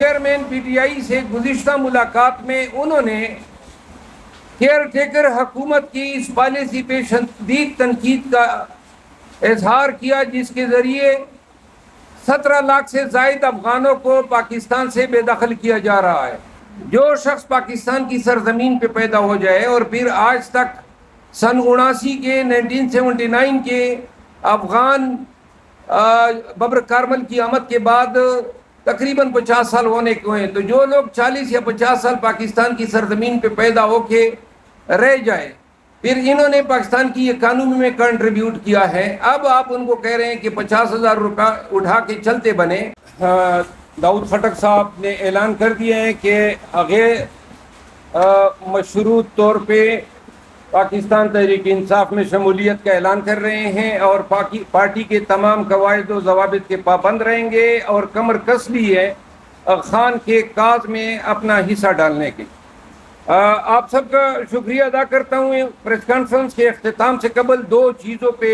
Chairman P T I سے گزشتہ ملاقات میں انہوں نے کیئر ٹیکر حکومت کی اس پالیسی پہ شدید تنقید کا اظہار کیا، جس کے ذریعے 17 لاکھ سے زائد افغانوں کو پاکستان سے بے دخل کیا جا رہا ہے۔ جو شخص پاکستان کی سرزمین پہ پیدا ہو جائے اور پھر آج تک سن 1979 کے افغان ببر کارمل کی آمد کے بعد تقریباً 50 سال ہونے کو ہیں، تو جو لوگ 40 یا 50 سال پاکستان کی سرزمین پہ پیدا ہو کے رہ جائے، پھر انہوں نے پاکستان کی اکانومی میں کنٹریبیوٹ کیا ہے، اب آپ ان کو کہہ رہے ہیں کہ 50,000 روپیہ اٹھا کے چلتے بنے۔ داؤد خٹک صاحب نے اعلان کر دیا ہے کہ غیر مشروط طور پہ پاکستان تحریک انصاف میں شمولیت کا اعلان کر رہے ہیں اور پارٹی کے تمام قواعد و ضوابط کے پابند رہیں گے اور کمر کس لی ہے خان کے کاز میں اپنا حصہ ڈالنے کے۔ آپ سب کا شکریہ ادا کرتا ہوں۔ پریس کانفرنس کے اختتام سے قبل 2 چیزوں پہ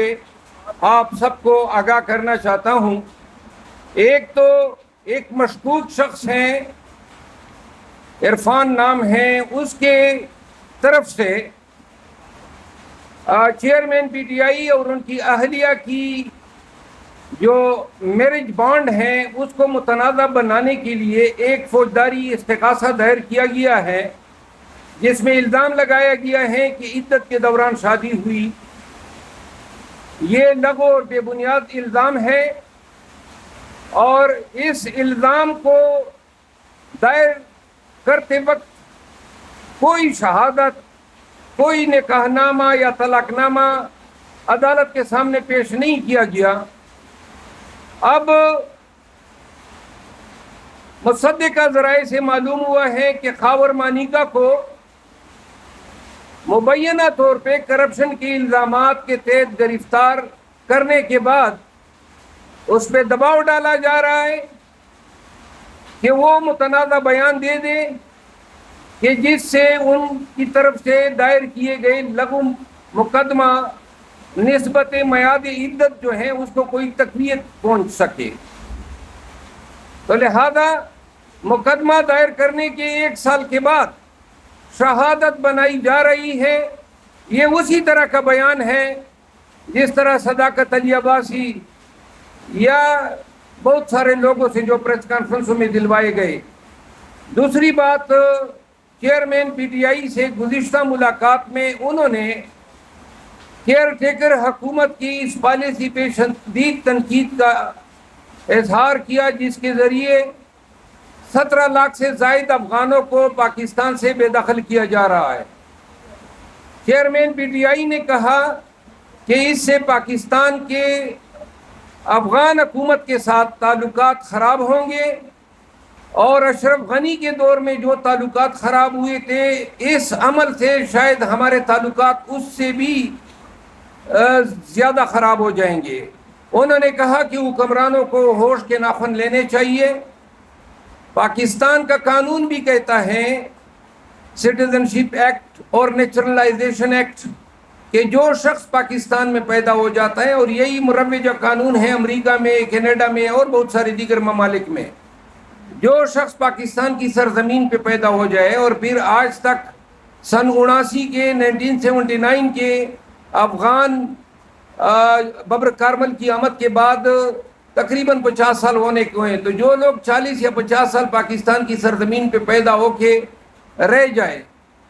آپ سب کو آگاہ کرنا چاہتا ہوں۔ ایک تو ایک مشکوک شخص ہیں، عرفان نام ہے، اس کے طرف سے چیئرمین پی ٹی آئی اور ان کی اہلیہ کی جو میرج بانڈ ہیں اس کو متنازع بنانے کے لیے ایک فوجداری استغاثہ دائر کیا گیا ہے، جس میں الزام لگایا گیا ہے کہ عدت کے دوران شادی ہوئی۔ یہ لغو اور بے بنیاد الزام ہے اور اس الزام کو دائر کرتے وقت کوئی شہادت، کوئی نکاح نامہ یا طلاق نامہ عدالت کے سامنے پیش نہیں کیا گیا۔ اب مصدقہ ذرائع سے معلوم ہوا ہے کہ خاور مانیکا کو مبینہ طور پہ کرپشن کے الزامات کے تحت گرفتار کرنے کے بعد اس پہ دباؤ ڈالا جا رہا ہے کہ وہ متنازع بیان دے دے کہ جس سے ان کی طرف سے دائر کیے گئے لغو مقدمہ نسبت میعاد عدت جو ہے اس کو کوئی تقویت پہنچ سکے۔ تو لہذا مقدمہ دائر کرنے کے 1 سال کے بعد شہادت بنائی جا رہی ہے۔ یہ اسی طرح کا بیان ہے جس طرح صداقت علی عباسی یا بہت سارے لوگوں سے جو پریس کانفرنسوں میں دلوائے گئے۔ دوسری بات، چیئرمین پی ٹی آئی سے گزشتہ ملاقات میں انہوں نے کیئر ٹیکر حکومت کی اس پالیسی پہ شدید تنقید کا اظہار کیا، جس کے ذریعے 17 لاکھ سے زائد افغانوں کو پاکستان سے بے دخل کیا جا رہا ہے۔ چیئرمین پی ٹی آئی نے کہا کہ اس سے پاکستان کے افغان حکومت کے ساتھ تعلقات خراب ہوں گے اور اشرف غنی کے دور میں جو تعلقات خراب ہوئے تھے، اس عمل سے شاید ہمارے تعلقات اس سے بھی زیادہ خراب ہو جائیں گے۔ انہوں نے کہا کہ حکمرانوں کو ہوش کے ناخن لینے چاہیے۔ پاکستان کا قانون بھی کہتا ہے، سٹیزن شپ ایکٹ اور نیچرلائزیشن ایکٹ، کہ جو شخص پاکستان میں پیدا ہو جاتا ہے، اور یہی مروجہ قانون ہے امریکہ میں، کینیڈا میں اور بہت سارے دیگر ممالک میں، جو شخص پاکستان کی سرزمین پہ پیدا ہو جائے اور پھر آج تک سن 1979 کے افغان ببر کارمل کی آمد کے بعد تقریباً 50 سال ہونے کو ہیں، تو جو لوگ 40 یا 50 سال پاکستان کی سرزمین پہ پیدا ہو کے رہ جائے،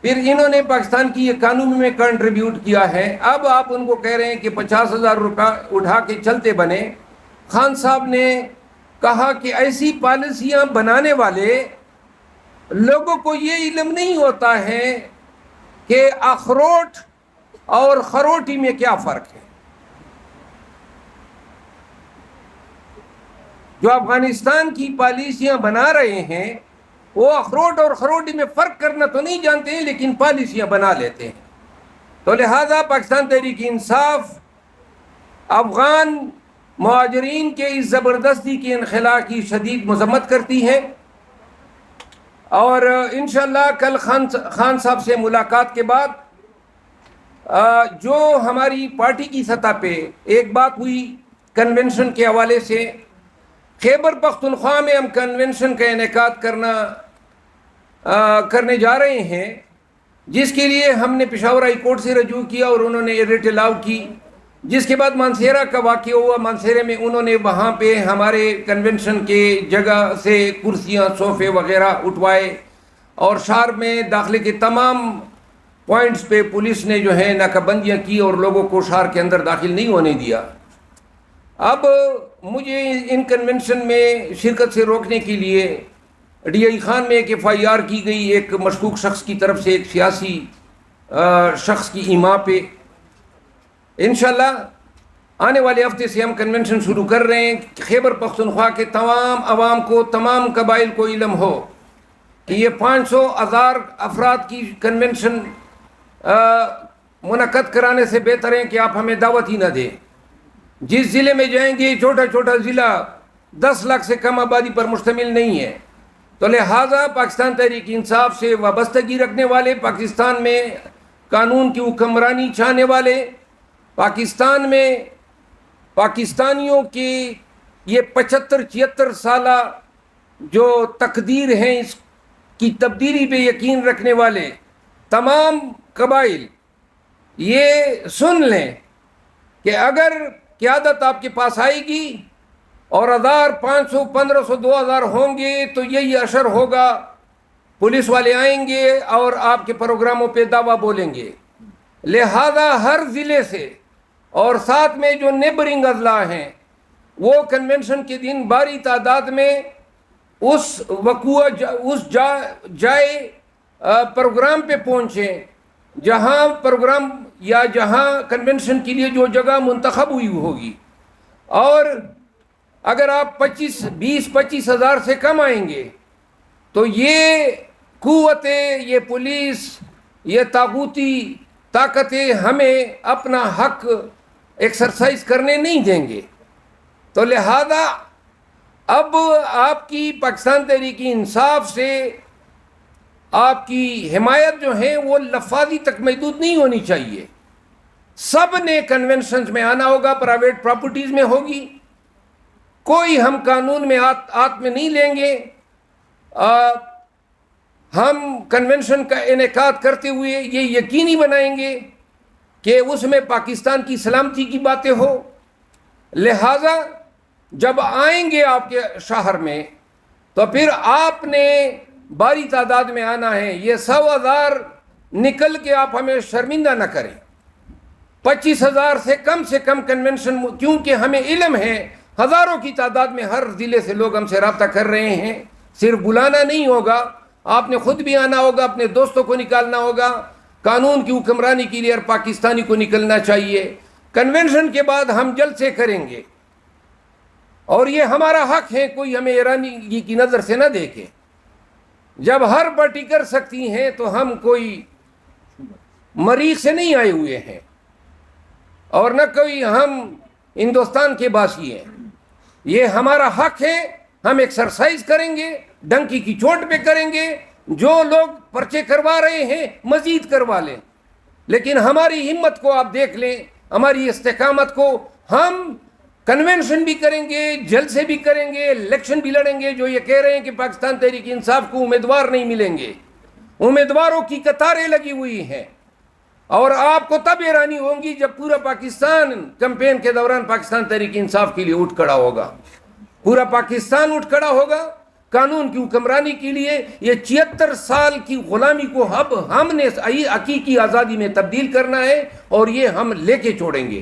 پھر انہوں نے پاکستان کی اکانومی میں کنٹریبیوٹ کیا ہے، اب آپ ان کو کہہ رہے ہیں کہ 50,000 روپیہ اٹھا کے چلتے بنے۔ خان صاحب نے کہا کہ ایسی پالیسیاں بنانے والے لوگوں کو یہ علم نہیں ہوتا ہے کہ اخروٹ اور خروٹی میں کیا فرق ہے۔ جو افغانستان کی پالیسیاں بنا رہے ہیں وہ اخروٹ اور خروٹی میں فرق کرنا تو نہیں جانتے ہیں، لیکن پالیسیاں بنا لیتے ہیں۔ تو لہذا پاکستان تحریک انصاف افغان مہاجرین کے اس زبردستی کے انخلا کی شدید مذمت کرتی ہے، اور انشاءاللہ کل خان صاحب سے ملاقات کے بعد جو ہماری پارٹی کی سطح پہ ایک بات ہوئی کنونشن کے حوالے سے خیبر پختونخوا میں ہم کنونشن کا انعقاد کرنے جا رہے ہیں، جس کے لیے ہم نے پشاور ہائی کورٹ سے رجوع کیا اور انہوں نے ریٹ الاؤ کی. جس کے بعد مانسہرہ کا واقعہ ہوا. مانسہرہ میں انہوں نے وہاں پہ ہمارے کنونشن کے جگہ سے کرسیاں، صوفے وغیرہ اٹھوائے، اور شہر میں داخلے کے تمام پوائنٹس پہ پولیس نے جو ہے ناکہ بندیاں کی اور لوگوں کو شہر کے اندر داخل نہیں ہونے دیا. اب مجھے ان کنونشن میں شرکت سے روکنے کے لیے ڈی آئی خان میں ایک FIR کی گئی ایک مشکوک شخص کی طرف سے، ایک سیاسی شخص کی ایما پہ. انشاءاللہ آنے والے ہفتے سے ہم کنونشن شروع کر رہے ہیں. خیبر پختونخوا کے تمام عوام کو، تمام قبائل کو علم ہو کہ یہ 500,000 افراد کی کنونشن منعقد کرانے سے بہتر ہے کہ آپ ہمیں دعوت ہی نہ دیں. جس ضلع میں جائیں گے، چھوٹا چھوٹا ضلع 10 لاکھ سے کم آبادی پر مشتمل نہیں ہے، تو لہٰذا پاکستان تحریک انصاف سے وابستگی رکھنے والے، پاکستان میں قانون کی حکمرانی چاہنے والے، پاکستان میں پاکستانیوں کی یہ 75-76 سالہ جو تقدیر ہیں اس کی تبدیلی پہ یقین رکھنے والے تمام قبائل یہ سن لیں کہ اگر قیادت آپ کے پاس آئے گی اور 1000، 500، 1500، 2000 ہوں گے تو یہی اشر ہوگا. پولیس والے آئیں گے اور آپ کے پروگراموں پہ دعویٰ بولیں گے. لہذا ہر ضلع سے اور ساتھ میں جو نیبرنگ اضلاع ہیں وہ کنونشن کے دن بھاری تعداد میں اس جائے پروگرام پہ پہنچیں جہاں پروگرام یا جہاں کنونشن کے لیے جو جگہ منتخب ہوئی ہوگی. اور اگر آپ 20-25 ہزار سے کم آئیں گے تو یہ قوتیں، یہ پولیس، یہ طاغوتی طاقتیں ہمیں اپنا حق ایکسرسائز کرنے نہیں دیں گے. تو لہذا اب آپ کی پاکستان تحریک انصاف سے آپ کی حمایت جو ہے وہ لفاظی تک محدود نہیں ہونی چاہیے. سب نے کنونشنز میں آنا ہوگا، پرائیویٹ پراپرٹیز میں ہوگی، کوئی ہم قانون میں ہاتھ میں نہیں لیں گے. ہم کنونشن کا انعقاد کرتے ہوئے یہ یقینی بنائیں گے کہ اس میں پاکستان کی سلامتی کی باتیں ہو. لہذا جب آئیں گے آپ کے شہر میں تو پھر آپ نے بھاری تعداد میں آنا ہے. یہ 100,000 نکل کے آپ ہمیں شرمندہ نہ کریں. 25,000 سے کم کنونشن، کیونکہ ہمیں علم ہے ہزاروں کی تعداد میں ہر ضلع سے لوگ ہم سے رابطہ کر رہے ہیں. صرف بلانا نہیں ہوگا، آپ نے خود بھی آنا ہوگا، اپنے دوستوں کو نکالنا ہوگا. قانون کی حکمرانی کے لیے ہر پاکستانی کو نکلنا چاہیے. کنونشن کے بعد ہم جلد سے کریں گے اور یہ ہمارا حق ہے، کوئی ہمیں ایرانی کی نظر سے نہ دیکھے. جب ہر پارٹی کر سکتی ہیں تو ہم کوئی مریخ سے نہیں آئے ہوئے ہیں اور نہ کوئی ہم ہندوستان کے باسی ہیں. یہ ہمارا حق ہے، ہم ایکسرسائز کریں گے، ڈنکی کی چوٹ پہ کریں گے. جو لوگ پرچے کروا رہے ہیں مزید کروا لیں، لیکن ہماری ہمت کو آپ دیکھ لیں، ہماری استقامت کو. ہم کنونشن بھی کریں گے، جلسے بھی کریں گے، الیکشن بھی لڑیں گے. جو یہ کہہ رہے ہیں کہ پاکستان تحریک انصاف کو امیدوار نہیں ملیں گے، امیدواروں کی قطاریں لگی ہوئی ہیں. اور آپ کو تب حیرانی ہوگی جب پورا پاکستان کیمپین کے دوران پاکستان تحریک انصاف کے لیے اٹھ کھڑا ہوگا. پورا پاکستان اٹھ کھڑا ہوگا قانون کی حکمرانی کے لیے. یہ 76 سال کی غلامی کو اب ہم نے حقیقی آزادی میں تبدیل کرنا ہے اور یہ ہم لے کے چھوڑیں گے.